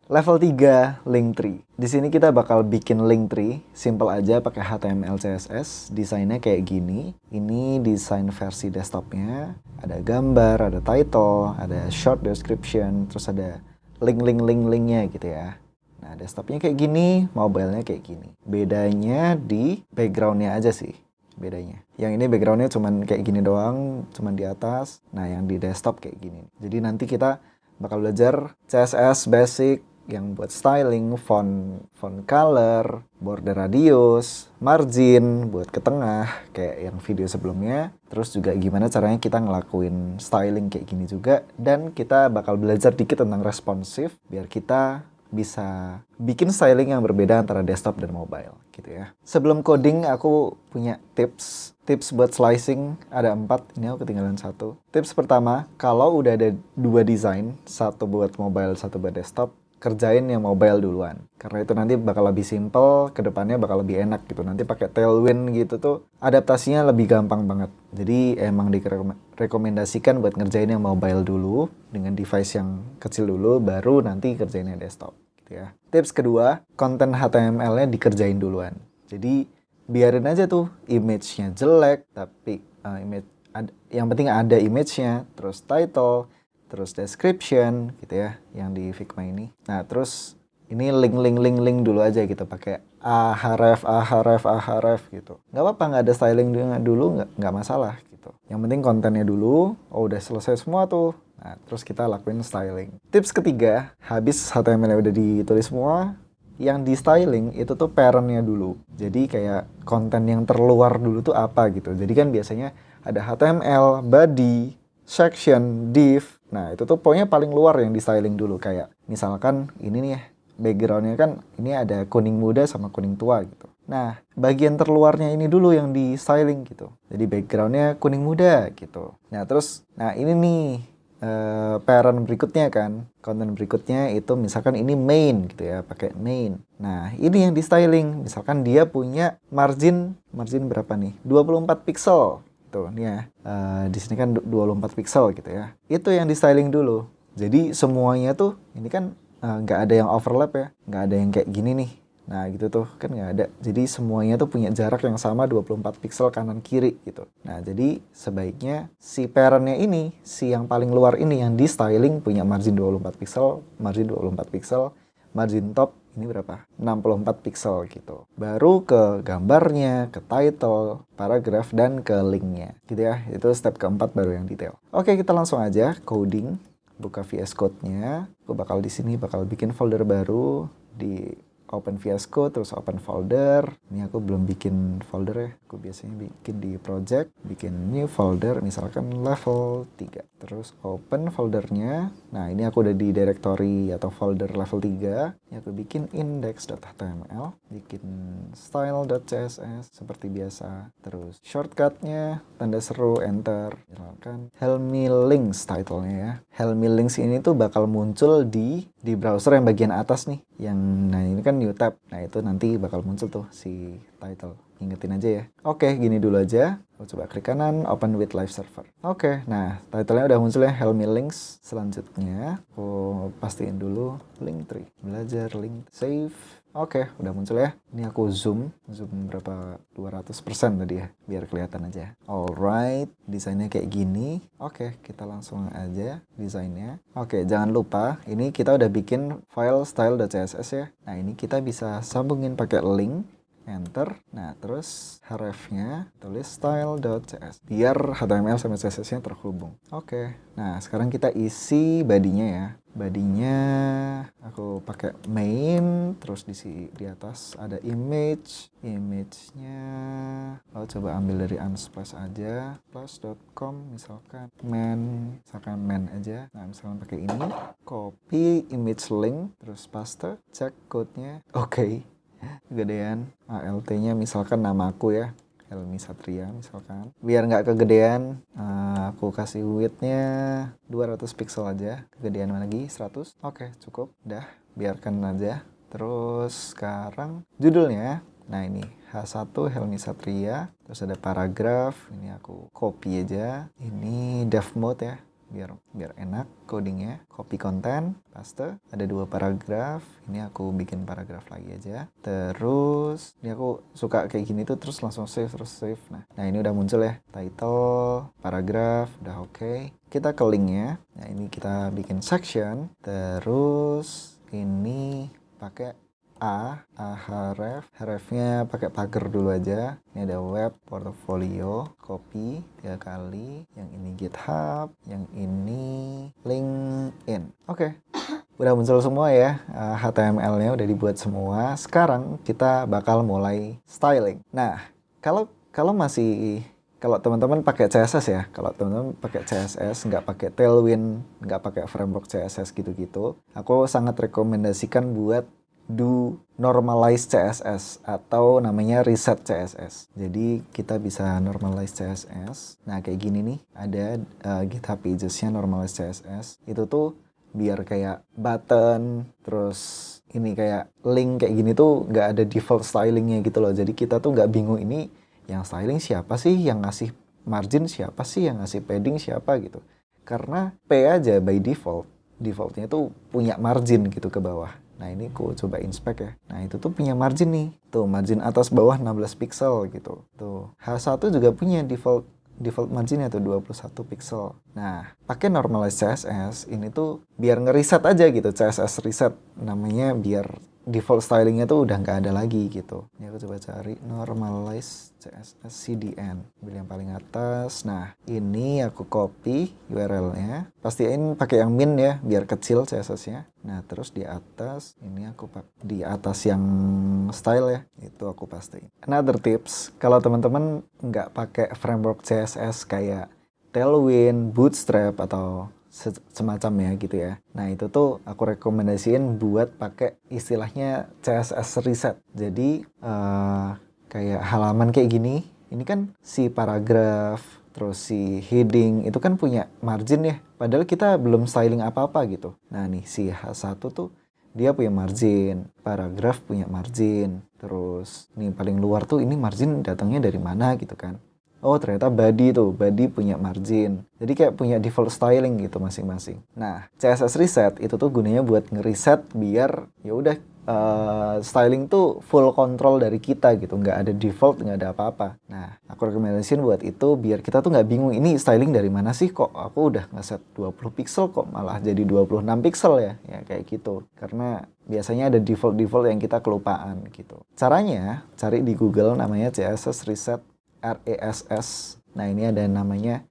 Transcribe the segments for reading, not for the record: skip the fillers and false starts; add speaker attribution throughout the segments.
Speaker 1: Level 3, Linktree. Di sini kita bakal bikin Linktree, simple aja pakai HTML CSS. Desainnya kayak gini. Ini desain versi desktopnya. Ada gambar, ada title, ada short description, terus ada linknya gitu ya. Nah, desktopnya kayak gini, mobilenya kayak gini. Bedanya di backgroundnya aja sih. Bedanya. Yang ini backgroundnya cuman kayak gini doang, cuman di atas. Nah, yang di desktop kayak gini. Jadi nanti kita bakal belajar CSS basic yang buat styling, font color, border radius, margin buat ke tengah kayak yang video sebelumnya. Terus juga gimana caranya kita ngelakuin styling kayak gini juga. Dan kita bakal belajar dikit tentang responsive biar kita bisa bikin styling yang berbeda antara desktop dan mobile gitu ya. Sebelum coding aku punya tips buat slicing ada 4, ini aku ketinggalan 1. Tips pertama, kalau udah ada 2 desain, satu buat mobile, satu buat desktop, kerjain yang mobile duluan. Karena itu nanti bakal lebih simple, kedepannya bakal lebih enak gitu. Nanti pakai Tailwind gitu tuh adaptasinya lebih gampang banget. Jadi emang direkomendasikan buat ngerjain yang mobile dulu dengan device yang kecil dulu, baru nanti kerjain yang desktop gitu ya. Tips kedua, konten HTML-nya dikerjain duluan. Jadi biarin aja tuh image-nya jelek, tapi yang penting ada image-nya, terus title, terus description gitu ya, yang di Figma ini. Nah, terus ini link dulu aja gitu, pakai ahref gitu. Nggak apa-apa, nggak ada styling dulu, nggak masalah gitu. Yang penting kontennya dulu, udah selesai semua tuh. Nah, terus kita lakuin styling. Tips ketiga, habis HTML udah ditulis semua, yang di styling itu tuh parent-nya dulu. Jadi kayak konten yang terluar dulu tuh apa gitu. Jadi kan biasanya ada HTML, body, section, div. Nah, itu tuh pokoknya paling luar yang di styling dulu. Kayak misalkan ini nih ya, backgroundnya kan ini ada kuning muda sama kuning tua gitu. Nah, bagian terluarnya ini dulu yang di styling gitu. Jadi backgroundnya kuning muda gitu. Nah, terus, ini nih parent berikutnya kan. Konten berikutnya itu misalkan ini main gitu ya, pakai main. Nah, ini yang di styling. Misalkan dia punya margin berapa nih? 24 pixel. Tuh, nih ya. Di sini kan 24 pixel gitu ya. Itu yang di styling dulu. Jadi semuanya tuh ini kan nggak ada yang overlap ya. Nggak ada yang kayak gini nih. Nah gitu tuh kan nggak ada. Jadi semuanya tuh punya jarak yang sama 24 pixel kanan kiri gitu. Nah jadi sebaiknya si parentnya ini, si yang paling luar ini yang di styling punya margin 24 pixel, margin top ini berapa? 64 pixel gitu. Baru ke gambarnya, ke title, paragraf, dan ke linknya gitu ya. Itu step keempat baru yang detail. Oke, kita langsung aja coding. Buka VS Code-nya. Aku bakal di sini bikin folder baru di open VS Code, terus open folder. Ini aku belum bikin folder ya. Aku biasanya bikin di project, bikin new folder, misalkan level 3. Terus open foldernya. Nah, ini aku udah di directory atau folder level 3. Ini aku bikin index.html, bikin style.css seperti biasa. Terus shortcutnya, tanda seru, enter. Misalkan Helmi Links title-nya ya. Helmi Links ini tuh bakal muncul di browser yang bagian atas nih. Nah ini kan new tab. Nah itu nanti bakal muncul tuh si title. Ingetin aja ya. Oke, gini dulu aja. Aku coba klik kanan, open with live server. Oke, nah title-nya udah muncul ya, Helmi Links. Selanjutnya, aku pastiin dulu Linktree. Belajar link, save. Oke, udah muncul ya. Ini aku zoom berapa? 200% tadi ya, biar kelihatan aja. Alright, desainnya kayak gini. Oke, kita langsung aja desainnya. Oke, jangan lupa, ini kita udah bikin file style.css ya. Nah, ini kita bisa sambungin pakai link. Enter. Nah, terus href-nya tulis style.cs biar HTML sama CSS-nya terhubung. Oke. Nah, sekarang kita isi body-nya ya. Body-nya aku pakai main, terus di atas ada image. Image-nya coba ambil dari unsplash aja. Plus.com misalkan main aja. Nah, misalkan pakai ini, copy image link, terus paste, cek code-nya. Oke. Kegedean ALT-nya misalkan nama aku ya, Helmi Satria misalkan. Biar nggak kegedean, aku kasih width-nya 200 pixel aja. Kegedean lagi 100. Oke, cukup. Udah, biarkan aja. Terus sekarang judulnya, nah ini H1 Helmi Satria. Terus ada paragraf, ini aku copy aja. Ini dev mode ya. biar enak codingnya. Copy konten, paste. Ada 2 paragraf. Ini aku bikin paragraf lagi aja. Terus ini aku suka kayak gini tuh, terus langsung save, terus save. Nah ini udah muncul ya, title, paragraf, udah oke. Kita ke linknya. Nah ini kita bikin section. Terus ini pakai href-nya pakai pagar dulu aja. Ini ada web, portfolio, copy 3 kali. Yang ini GitHub, yang ini LinkedIn. Oke. Udah muncul semua ya, HTML-nya udah dibuat semua. Sekarang kita bakal mulai styling. Nah, kalau teman-teman pakai CSS ya, kalau teman-teman pakai CSS, nggak pakai Tailwind, nggak pakai framework CSS gitu-gitu, aku sangat rekomendasikan buat do normalize CSS atau namanya reset CSS. Jadi kita bisa normalize CSS. Nah kayak gini nih, ada GitHub Pages-nya normalize CSS. Itu tuh biar kayak button, terus ini kayak link kayak gini tuh nggak ada default stylingnya gitu loh. Jadi kita tuh nggak bingung ini yang styling siapa sih, yang ngasih margin siapa sih, yang ngasih padding siapa gitu. Karena P aja by defaultnya tuh punya margin gitu ke bawah. Nah ini aku coba inspect ya. Nah itu tuh punya margin nih. Tuh margin atas bawah 16 pixel gitu. Tuh H1 juga punya default marginnya tuh 21 pixel. Nah pakai normalize CSS ini tuh biar ngereset aja gitu. CSS reset namanya, biar default stylingnya tuh udah nggak ada lagi gitu. Ini aku coba cari normalize CSS CDN, ambil yang paling atas. Nah ini aku copy URL-nya, pastiin pakai yang min ya biar kecil CSS-nya. Nah terus di atas ini aku di atas yang style ya, itu aku pastiin. Another tips, kalau teman-teman nggak pakai framework CSS kayak Tailwind, Bootstrap atau semacamnya gitu ya. Nah itu tuh aku rekomendasiin buat pakai istilahnya CSS reset. Jadi kayak halaman kayak gini, ini kan si paragraf, terus si heading itu kan punya margin ya. Padahal kita belum styling apa-apa gitu. Nah nih si H1 tuh dia punya margin, paragraf punya margin, terus nih paling luar tuh ini margin datangnya dari mana gitu kan. Oh ternyata body punya margin. Jadi kayak punya default styling gitu masing-masing. Nah CSS reset itu tuh gunanya buat ngereset biar ya udah styling tuh full control dari kita gitu. Nggak ada default, nggak ada apa-apa. Nah aku rekomendasiin buat itu biar kita tuh nggak bingung ini styling dari mana sih, kok aku udah ngeset 20 pixel kok malah jadi 26 pixel ya. Ya kayak gitu. Karena biasanya ada default yang kita kelupaan gitu. Caranya cari di Google namanya CSS reset. RESS. Nah ini ada namanya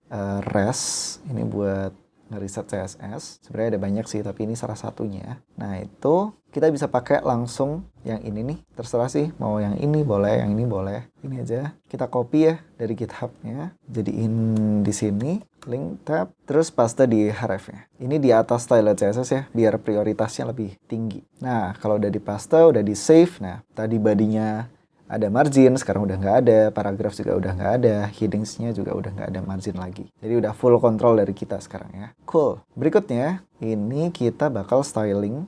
Speaker 1: res. Ini buat ngereset CSS. Sebenarnya ada banyak sih, tapi ini salah satunya. Nah itu kita bisa pakai langsung yang ini nih. Terserah sih, mau yang ini boleh, yang ini boleh. Ini aja. Kita copy ya dari GitHub-nya. Jadiin di sini, link tab, terus paste di href-nya. Ini di atas style CSS ya, biar prioritasnya lebih tinggi. Nah kalau udah di paste, udah di save. Nah tadi badinya ada margin, sekarang udah nggak ada, paragraf juga udah nggak ada, headingsnya juga udah nggak ada margin lagi. Jadi udah full control dari kita sekarang ya. Cool. Berikutnya, ini kita bakal styling.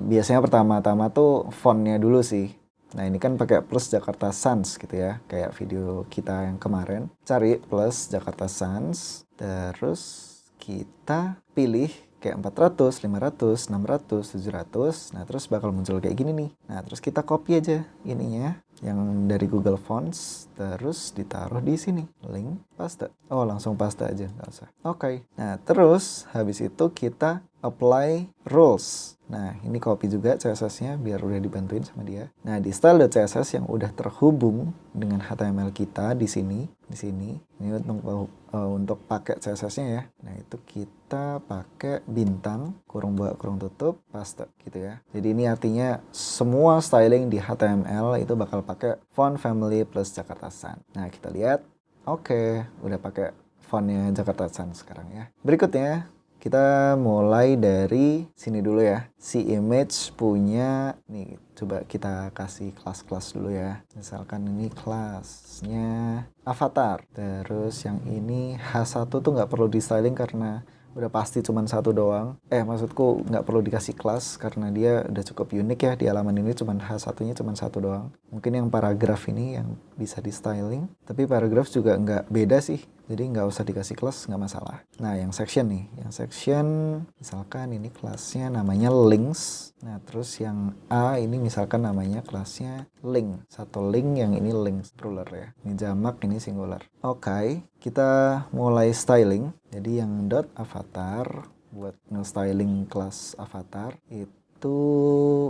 Speaker 1: Biasanya pertama-tama tuh fontnya dulu sih. Nah ini kan pakai plus Jakarta Sans gitu ya, kayak video kita yang kemarin. Cari plus Jakarta Sans, terus kita pilih kayak 400, 500, 600, 700. Nah, terus bakal muncul kayak gini nih. Nah, terus kita copy aja ininya yang dari Google Fonts, terus ditaruh di sini. Link, paste. Oh, langsung paste aja, nggak usah. Oke. Nah, terus habis itu kita apply rules. Nah, ini copy juga CSS-nya biar udah dibantuin sama dia. Nah, di style.css yang udah terhubung dengan HTML kita di sini. Ini untuk pakai CSS-nya ya. Nah, itu kita pakai bintang, kurung buka, kurung tutup, paste gitu ya. Jadi ini artinya semua styling di HTML itu bakal pakai font family plus Jakarta Sans. Nah, kita lihat. Oke, udah pakai fontnya Jakarta Sans sekarang ya. Berikutnya, kita mulai dari sini dulu ya. Si image punya, nih coba kita kasih kelas-kelas dulu ya. Misalkan ini kelasnya avatar. Terus yang ini H1 tuh nggak perlu di styling karena udah pasti cuma satu doang. Maksudku nggak perlu dikasih kelas karena dia udah cukup unik ya. Di halaman ini cuma H1-nya cuma satu doang. Mungkin yang paragraf ini yang bisa di styling. Tapi paragraf juga nggak beda sih. Jadi nggak usah dikasih kelas, nggak masalah. Nah, yang section nih. Yang section, misalkan ini kelasnya namanya links. Nah, terus yang A ini misalkan namanya kelasnya link. Satu link, yang ini links ruler ya. Ini jamak, ini singular. Oke, kita mulai styling. Jadi yang dot avatar, buat nge-styling kelas avatar, itu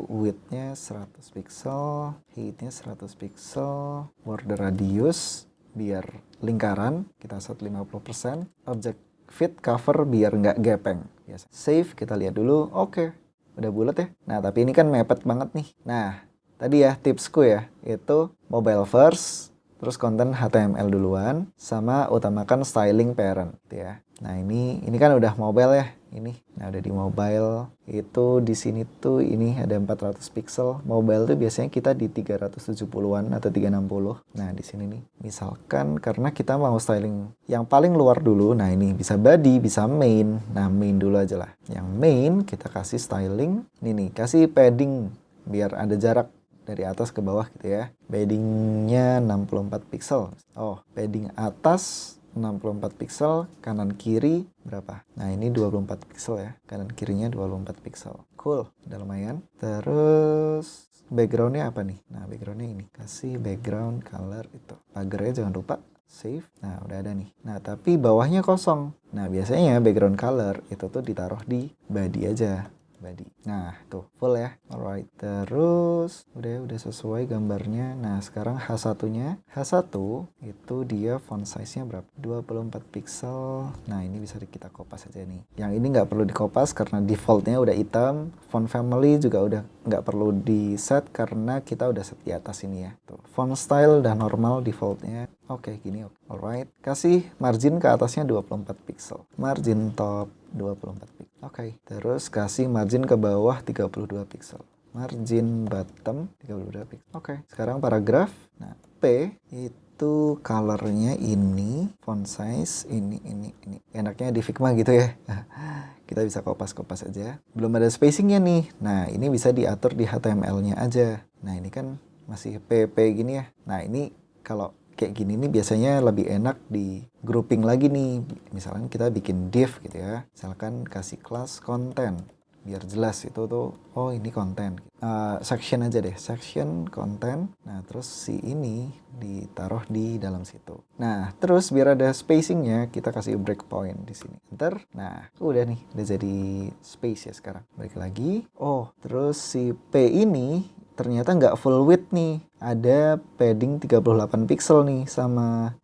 Speaker 1: width-nya 100 pixel, height-nya 100 pixel, border radius, biar lingkaran kita set 50%, object fit cover biar nggak gepeng biasa. Save, kita lihat dulu. Oke, udah bulat ya. Nah, tapi ini kan mepet banget nih. Nah, tadi ya tipsku ya, itu mobile first, terus konten HTML duluan, sama utamakan styling parent gitu ya. Nah, ini kan udah mobile ya. Nah, udah di mobile. Itu di sini tuh ini ada 400 pixel. Mobile tuh biasanya kita di 370-an atau 360. Nah, di sini nih. Misalkan karena kita mau styling yang paling luar dulu. Nah, ini bisa body, bisa main. Nah, main dulu aja lah. Yang main kita kasih styling. Ini nih, kasih padding biar ada jarak dari atas ke bawah gitu ya. Paddingnya 64 pixel. Oh, padding atas 64 pixel, kanan kiri berapa? Nah, ini 24 pixel ya. Kanan kirinya 24 pixel. Cool, udah lumayan. Terus backgroundnya apa nih? Nah, backgroundnya ini. Kasih background color itu. Pagernya jangan lupa. Save. Nah, udah ada nih. Nah, tapi bawahnya kosong. Nah, biasanya background color itu tuh ditaruh di body aja. Body. Nah, tuh full ya. Alright. Terus udah sesuai gambarnya. Nah, sekarang H1-nya. H1 itu dia font size-nya berapa? 24 pixel. Nah, ini bisa kita kopas aja nih. Yang ini nggak perlu dikopas karena default-nya udah hitam. Font family juga udah nggak perlu di set karena kita udah set di atas ini ya. Tuh. Font style udah normal default-nya. Oke, gini. Alright. Kasih margin ke atasnya 24 pixel. Margin top 24 pixel. Oke, terus kasih margin ke bawah 32 pixel. Margin bottom 32 pixel. Oke, sekarang paragraf. Nah, P itu colornya ini, font size ini. Enaknya di Figma gitu ya. Kita bisa kopas-kopas aja. Belum ada spacingnya nih. Nah, ini bisa diatur di HTML-nya aja. Nah, ini kan masih PP gini ya. Nah, ini kalau kayak gini nih biasanya lebih enak di grouping lagi nih. Misalkan kita bikin div gitu ya. Misalkan kasih kelas konten. Biar jelas itu tuh, oh ini konten. Section aja deh, section konten. Nah, terus si ini ditaruh di dalam situ. Nah, terus biar ada spacingnya, kita kasih breakpoint di sini. Enter. Nah, udah nih, udah jadi space ya sekarang. Balik lagi. Oh, terus si P ini ternyata nggak full width nih. Ada padding 38 pixel nih sama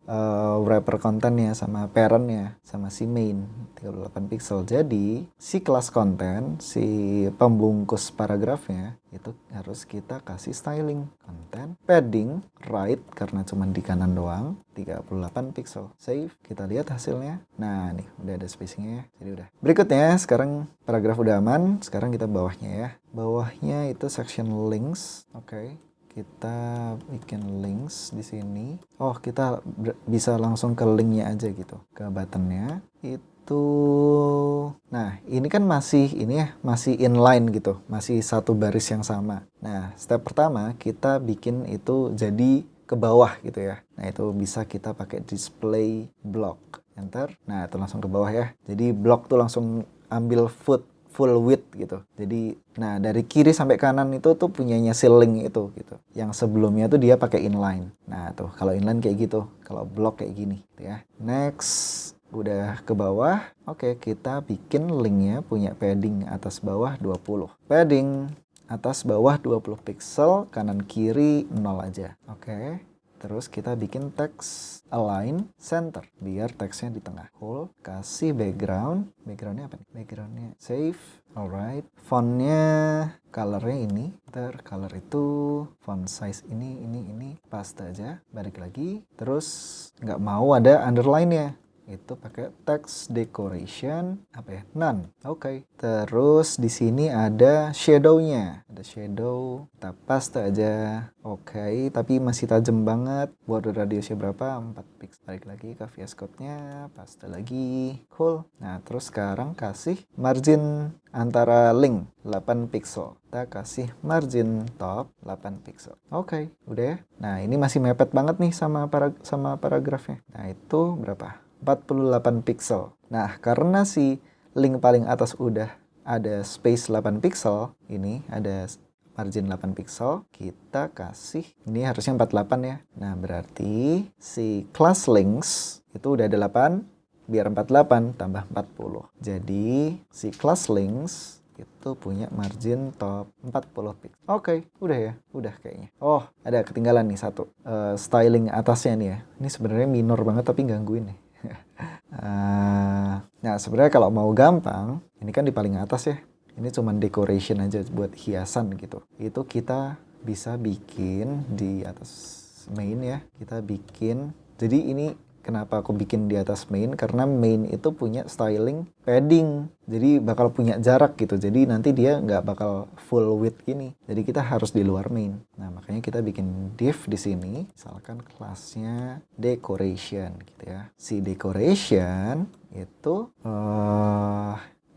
Speaker 1: wrapper kontennya, sama parentnya, sama si main 38 pixel. Jadi si kelas konten, si pembungkus paragrafnya itu harus kita kasih styling konten, padding right karena cuma di kanan doang 38 pixel. Save, kita lihat hasilnya. Nah nih udah ada spacingnya, jadi udah. Berikutnya sekarang paragraf udah aman. Sekarang kita bawahnya ya. Bawahnya itu section links. Oke. Kita bikin links di sini. Oh, kita bisa langsung ke linknya aja gitu, ke buttonnya. Itu, nah ini kan masih inline gitu, masih satu baris yang sama. Nah, step pertama kita bikin itu jadi ke bawah gitu ya. Nah, itu bisa kita pakai display block. Enter. Nah, itu langsung ke bawah ya. Jadi block tuh langsung ambil full width gitu. Jadi, nah dari kiri sampai kanan itu tuh punyanya si link itu gitu. Yang sebelumnya tuh dia pakai inline. Nah tuh kalau inline kayak gitu, kalau block kayak gini gitu ya. Next, udah ke bawah. Oke, kita bikin linknya punya padding atas bawah 20. Padding atas bawah 20 pixel, kanan kiri 0 aja. Oke. Terus kita bikin teks align center biar teksnya di tengah. Cool. Kasih background. Backgroundnya apa nih? Backgroundnya save. Alright. Fontnya, colornya ini. Color itu font size ini. Paste aja. Balik lagi. Terus nggak mau ada underline-nya. Itu pakai text decoration apa ya? None. Oke. Terus di sini ada shadow-nya. Ada shadow. Kita paste aja. Oke, tapi masih tajam banget. Border radiusnya berapa? 4 pixel. Balik lagi ke VS Code-nya, paste lagi. Cool. Nah, terus sekarang kasih margin antara link 8 pixel. Kita kasih margin top 8 pixel. Oke, udah ya. Nah, ini masih mepet banget nih sama paragrafnya. Nah, itu berapa? 48 pixel. Nah, karena si link paling atas udah ada space 8 pixel, ini ada margin 8 pixel, kita kasih, ini harusnya 48 ya. Nah, berarti si class links itu udah ada 8, biar 48 tambah 40. Jadi, si class links itu punya margin top 40 pixel. Oke, udah ya, udah kayaknya. Oh, ada ketinggalan nih satu. Styling atasnya nih ya. Ini sebenarnya minor banget tapi gangguin nih. Nah, sebenarnya kalau mau gampang, ini kan di paling atas ya. Ini cuma decoration aja buat hiasan gitu. Itu kita bisa bikin di atas main ya. Kita bikin. Jadi ini kenapa aku bikin di atas main? Karena main itu punya styling padding. Jadi bakal punya jarak gitu. Jadi nanti dia nggak bakal full width gini. Jadi kita harus di luar main. Nah, makanya kita bikin div di sini. Misalkan kelasnya decoration gitu ya. Si decoration itu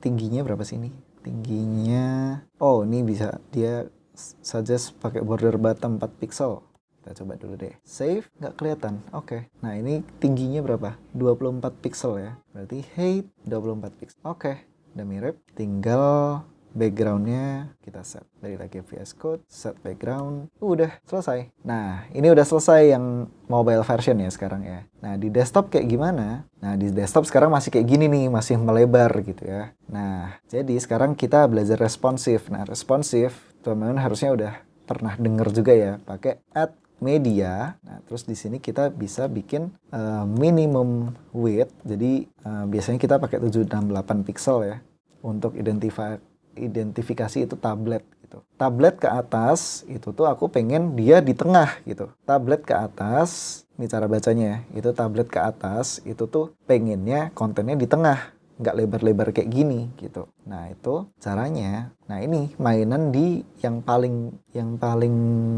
Speaker 1: tingginya berapa sih ini? Tingginya, oh ini bisa dia suggest pakai border bottom 4 pixel. Kita coba dulu deh. Save, nggak kelihatan. Oke. Nah, ini tingginya berapa? 24 pixel ya. Berarti height 24 pixel. Oke. Udah mirip. Tinggal backgroundnya kita set. Dari lagi VS Code, set background. Udah selesai. Nah, ini udah selesai yang mobile version ya sekarang ya. Nah, di desktop kayak gimana? Nah, di desktop sekarang masih kayak gini nih, masih melebar gitu ya. Nah, jadi sekarang kita belajar responsif. Nah, responsif teman-teman harusnya udah pernah denger juga ya, pakai add media. Nah, terus di sini kita bisa bikin minimum width. Jadi biasanya kita pakai 768 pixel ya untuk identifikasi itu tablet gitu. Tablet ke atas itu tuh aku pengen dia di tengah gitu. Tablet ke atas, ini cara bacanya ya. Itu tablet ke atas itu tuh pengennya kontennya di tengah, nggak lebar-lebar kayak gini gitu. Nah, itu caranya. Nah, ini mainan di yang paling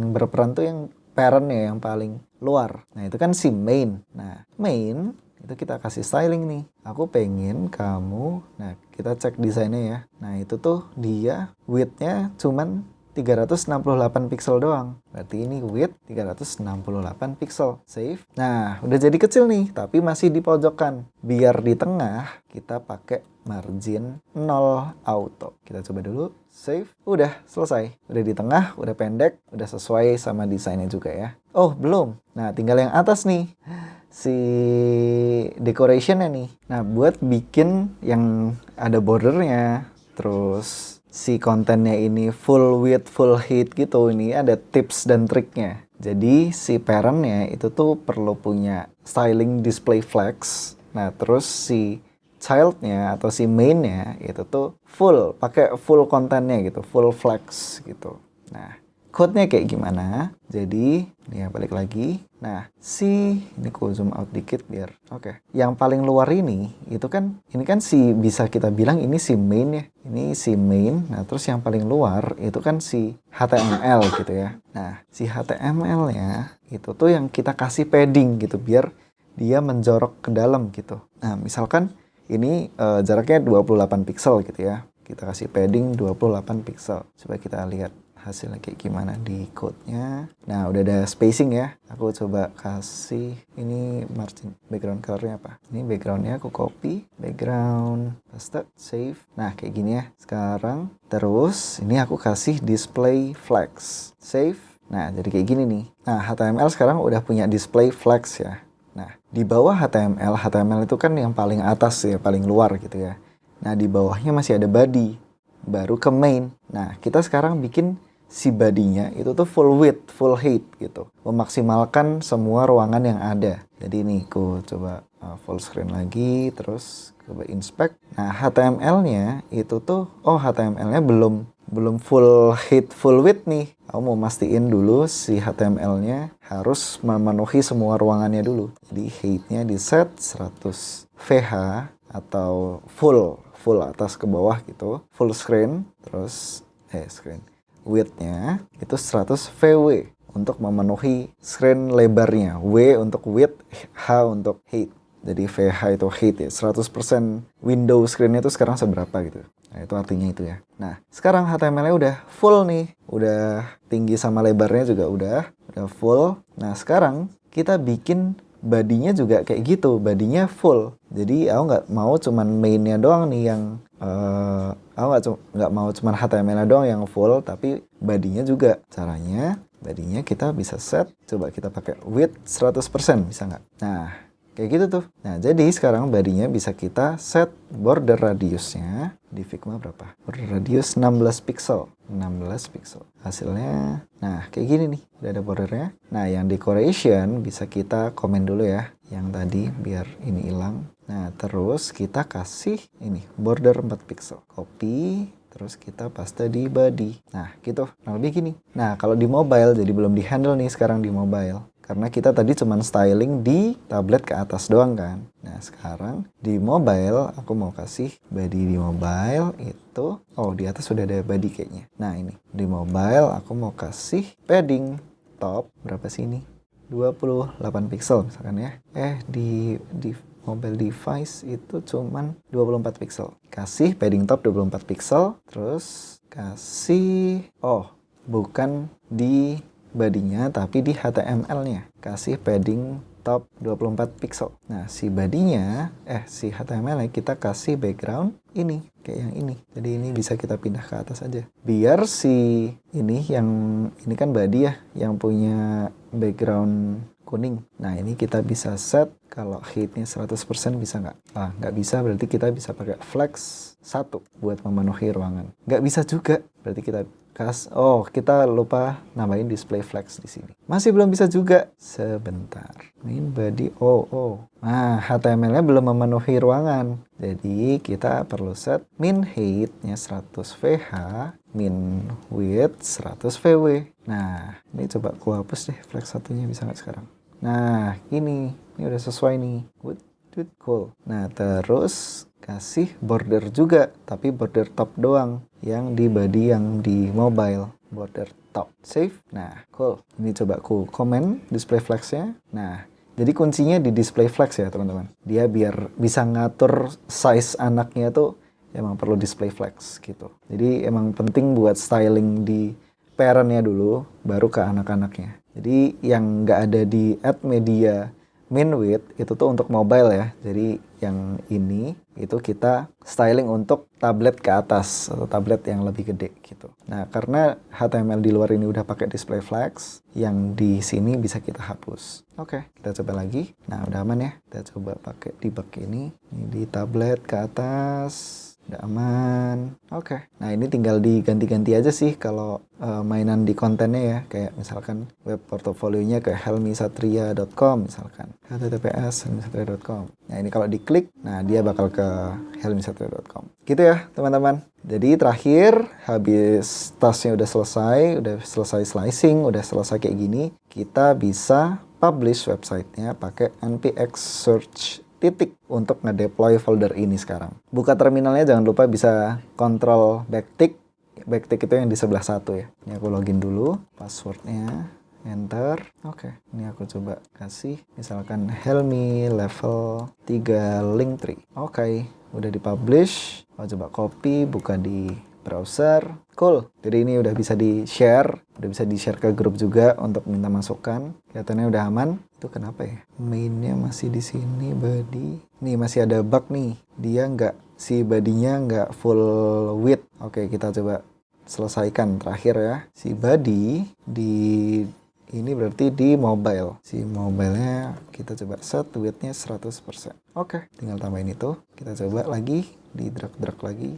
Speaker 1: berperan tuh yang parent-nya yang paling luar. Nah, itu kan si main. Nah, main itu kita kasih styling nih. Aku pengen kamu, nah kita cek desainnya ya. Nah, itu tuh dia width-nya cuman 368 pixel doang. Berarti ini width 368 pixel. Save. Nah, udah jadi kecil nih, tapi masih di pojokan. Biar di tengah, kita pakai margin 0 auto. Kita coba dulu. Save. Udah selesai. Udah di tengah, udah pendek, udah sesuai sama desainnya juga ya. Oh, belum. Nah, tinggal yang atas nih. Si decoration-nya nih. Nah, buat bikin yang ada bordernya, terus si kontennya ini full width, full height gitu, ini ada tips dan triknya. Jadi si parent-nya itu tuh perlu punya styling display flex. Nah, terus si child-nya atau si main-nya itu tuh pakai full kontennya gitu, full flex gitu. Nah, code-nya kayak gimana? Jadi, ya balik lagi. Nah, ini aku zoom out dikit biar oke. Yang paling luar ini kan si bisa kita bilang ini si main ya. Ini si main. Nah, terus yang paling luar itu kan si HTML gitu ya. Nah, si HTML-nya itu tuh yang kita kasih padding gitu biar dia menjorok ke dalam gitu. Nah, misalkan ini jaraknya 28 pixel gitu ya. Kita kasih padding 28 pixel. Coba kita lihat hasilnya kayak gimana di code-nya. Nah, udah ada spacing ya. Aku coba kasih ini margin background color-nya apa. Ini background-nya aku copy, background, paste, save. Nah, kayak gini ya. Sekarang terus ini aku kasih display flex. Save. Nah, jadi kayak gini nih. Nah, HTML sekarang udah punya display flex ya. Nah, di bawah HTML itu kan yang paling atas ya, paling luar gitu ya. Nah, di bawahnya masih ada body. Baru ke main. Nah, kita sekarang bikin si body-nya itu tuh full width, full height gitu. Memaksimalkan semua ruangan yang ada. Jadi ini aku coba full screen lagi, terus coba inspect. Nah, HTML-nya itu tuh, HTML-nya belum full height, full width nih. Aku mau mastiin dulu si HTML-nya harus memenuhi semua ruangannya dulu. Jadi height-nya di set 100 VH atau full atas ke bawah gitu. Full screen, terus width-nya itu 100 VW untuk memenuhi screen lebarnya. W untuk width, H untuk height. Jadi VH itu height ya. 100% window screen-nya itu sekarang seberapa gitu. Nah, itu artinya itu ya. Nah, sekarang HTML-nya udah full nih. Udah tinggi sama lebarnya juga udah full. Nah, sekarang kita bikin bodinya juga kayak gitu, bodinya full. Jadi aku nggak mau cuman mainnya doang nih yang aku nggak mau cuman HTML-nya doang yang full, tapi bodinya juga. Caranya bodinya kita bisa set, coba kita pakai width 100%, bisa nggak? Nah, kayak gitu tuh. Nah, jadi sekarang bodinya bisa kita set border radiusnya di Figma berapa? Border radius 16 pixel. 16 pixel. Hasilnya, nah kayak gini nih. Udah ada bordernya. Nah, yang decoration bisa kita komen dulu ya. Yang tadi biar ini hilang. Nah, terus kita kasih ini border 4 pixel. Copy. Terus kita paste di body. Nah, gitu. Nah, lebih gini. Nah, kalau di mobile, jadi belum di handle nih sekarang di mobile. Karena kita tadi cuman styling di tablet ke atas doang kan. Nah, sekarang di mobile, aku mau kasih body di mobile itu. Oh, di atas sudah ada body kayaknya. Nah, ini. Di mobile, aku mau kasih padding top. Berapa sih ini? 28 pixel misalkan ya. Di mobile device itu cuman 24 pixel. Kasih padding top 24 pixel. Terus kasih, bukan di bodinya tapi di HTML-nya. Kasih padding top 24 pixel. Nah, si bodinya, si HTML-nya kita kasih background ini, kayak yang ini. Jadi ini bisa kita pindah ke atas aja. Biar si ini kan body ya, yang punya background kuning. Nah, ini kita bisa set kalau height-nya 100% bisa nggak? Nggak bisa, berarti kita bisa pakai flex 1 buat memenuhi ruangan. Nggak bisa juga, berarti kita kita lupa nambahin display flex di sini. Masih belum bisa juga. Sebentar. Main body. Nah, HTML-nya belum memenuhi ruangan. Jadi kita perlu set min height-nya 100 VH, min width 100 VW. Nah, ini coba aku hapus deh flex satunya, bisa nggak sekarang? Nah, ini udah sesuai nih. Cool. Nah, terus kasih border juga, tapi border top doang, yang di body yang di mobile, border top. Save. Nah, cool. Ini coba aku komen display flex-nya. Nah, jadi kuncinya di display flex ya teman-teman. Dia biar bisa ngatur size anaknya tuh emang perlu display flex gitu. Jadi emang penting buat styling di parent-nya dulu, baru ke anak-anaknya. Jadi yang nggak ada di add media min width itu tuh untuk mobile ya. Jadi yang ini itu kita styling untuk tablet ke atas atau tablet yang lebih gede gitu. Nah, karena HTML di luar ini udah pakai display flex, yang di sini bisa kita hapus. Oke, kita coba lagi. Nah, udah aman ya. Kita coba pakai debug ini. Ini di tablet ke atas. Udah aman. Oke. Nah, ini tinggal diganti-ganti aja sih kalau mainan di kontennya ya. Kayak misalkan web portofolionya ke helmisatria.com misalkan. https helmisatria.com. Nah, ini kalau diklik, nah dia bakal ke helmisatria.com. Gitu ya, teman-teman. Jadi terakhir, habis tasnya udah selesai slicing, udah selesai kayak gini, kita bisa publish websitenya pakai npx search untuk ngedeploy folder ini sekarang. Buka terminalnya, jangan lupa bisa kontrol backtick. Backtick itu yang di sebelah satu ya. Ini aku login dulu, passwordnya, enter. Oke, ini aku coba kasih misalkan Helmi level 3 Linktree. Oke, udah dipublish. Aku coba copy, buka di browser. Cool. Jadi ini udah bisa di-share ke grup juga untuk minta masukan. Kelihatannya udah aman. Itu kenapa ya? Mainnya masih di sini, body. Nih masih ada bug nih. Si body-nya nggak full width. Oke, kita coba selesaikan terakhir ya. Si body ini berarti di mobile. Si mobile-nya kita coba set width-nya 100%. Oke, tinggal tambahin itu. Kita coba lagi, di drag lagi.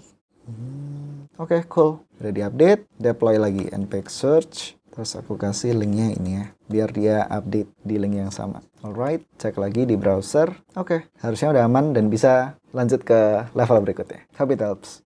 Speaker 1: Oke, cool. Udah di-update, deploy lagi npx search. Terus aku kasih linknya ini ya, biar dia update di link yang sama. Alright, cek lagi di browser. Oke, harusnya udah aman dan bisa lanjut ke level berikutnya. Hope it helps.